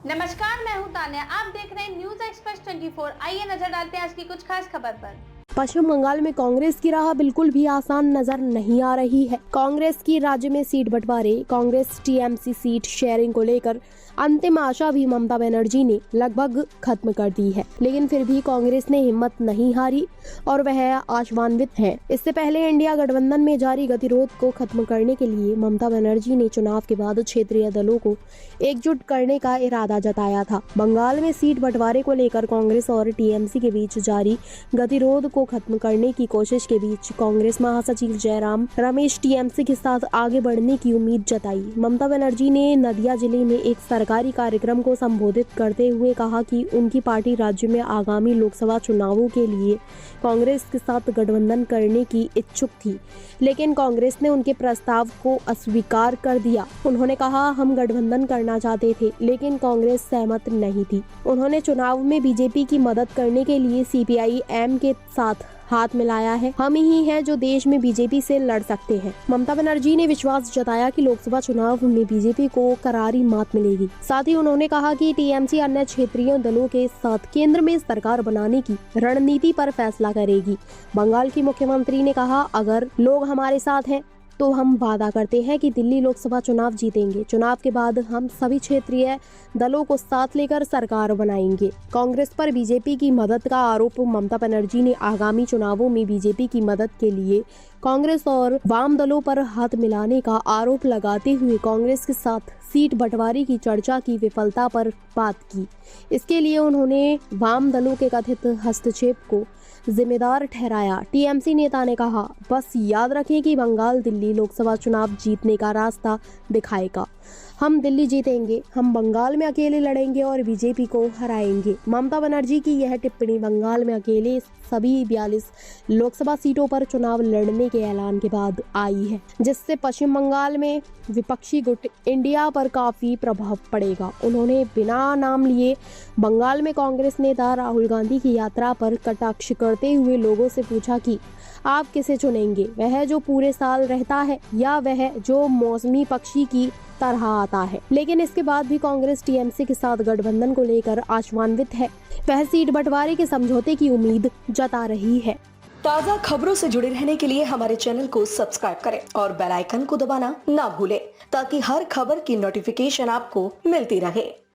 नमस्कार, मैं हूं तान्या। आप देख रहे हैं न्यूज एक्सप्रेस 24। आइए नजर डालते हैं आज की कुछ खास खबर पर। पश्चिम बंगाल में कांग्रेस की राह बिल्कुल भी आसान नजर नहीं आ रही है। कांग्रेस की राज्य में सीट बंटवारे, कांग्रेस टीएमसी सीट शेयरिंग को लेकर अंतिम आशा भी ममता बनर्जी ने लगभग खत्म कर दी है, लेकिन फिर भी कांग्रेस ने हिम्मत नहीं हारी और वह आशान्वित है। इससे पहले इंडिया गठबंधन में जारी गतिरोध को खत्म करने के लिए ममता बनर्जी ने चुनाव के बाद क्षेत्रीय दलों को एकजुट करने का इरादा जताया था। बंगाल में सीट बंटवारे को लेकर कांग्रेस और टीएमसी के बीच जारी गतिरोध को खत्म करने की कोशिश के बीच कांग्रेस महासचिव जयराम रमेश टीएमसी के साथ आगे बढ़ने की उम्मीद जताई। ममता बनर्जी ने नदिया जिले में एक सरकारी कार्यक्रम को संबोधित करते हुए कहा कि उनकी पार्टी राज्य में आगामी लोकसभा चुनावों के लिए कांग्रेस के साथ गठबंधन करने की इच्छुक थी, लेकिन कांग्रेस ने उनके प्रस्ताव को अस्वीकार कर दिया। उन्होंने कहा, हम गठबंधन करना चाहते थे, लेकिन कांग्रेस सहमत नहीं थी। उन्होंने चुनाव में बीजेपी की मदद करने के लिए सीपीआई-एम के साथ हाथ मिलाया है। हम ही हैं जो देश में बीजेपी से लड़ सकते हैं। ममता बनर्जी ने विश्वास जताया कि लोकसभा चुनाव में बीजेपी को करारी मात मिलेगी। साथ ही उन्होंने कहा कि टीएमसी अन्य क्षेत्रीय दलों के साथ केंद्र में सरकार बनाने की रणनीति पर फैसला करेगी। बंगाल की मुख्यमंत्री ने कहा, अगर लोग हमारे साथ हैं तो हम वादा करते हैं कि दिल्ली लोकसभा चुनाव जीतेंगे। चुनाव के बाद हम सभी क्षेत्रीय दलों को साथ लेकर सरकार बनाएंगे। कांग्रेस पर बीजेपी की मदद का आरोप। ममता बनर्जी ने आगामी चुनावों में बीजेपी की मदद के लिए कांग्रेस और वाम दलों पर हाथ मिलाने का आरोप लगाते हुए कांग्रेस के साथ सीट बंटवारे की चर्चा की विफलता पर बात की। इसके लिए उन्होंने वाम दलों के कथित हस्तक्षेप को जिम्मेदार ठहराया। टीएमसी नेता ने कहा, बस याद रखें कि बंगाल दिल्ली लोकसभा चुनाव जीतने का रास्ता दिखाएगा। हम दिल्ली जीतेंगे, हम बंगाल में अकेले लड़ेंगे और बीजेपी को हराएंगे। ममता बनर्जी की यह टिप्पणी बंगाल में अकेले सभी 42 लोकसभा सीटों पर चुनाव लड़ने के ऐलान के बाद आई है, जिससे पश्चिम बंगाल में विपक्षी गुट इंडिया पर काफी प्रभाव पड़ेगा। उन्होंने बिना नाम लिए बंगाल में कांग्रेस नेता राहुल गांधी की यात्रा पर कटाक्ष करते हुए लोगों से पूछा कि आप किसे चुनेंगे, वह जो पूरे साल रहता है या वह जो मौसमी पक्षी की तरह आता है। लेकिन इसके बाद भी कांग्रेस टीएमसी के साथ गठबंधन को लेकर आशान्वित है। वह सीट बंटवारे के समझौते की उम्मीद जता रही है। ताज़ा खबरों से जुड़े रहने के लिए हमारे चैनल को सब्सक्राइब करें और बेल आइकन को दबाना ना भूलें, ताकि हर खबर की नोटिफिकेशन आपको मिलती रहे।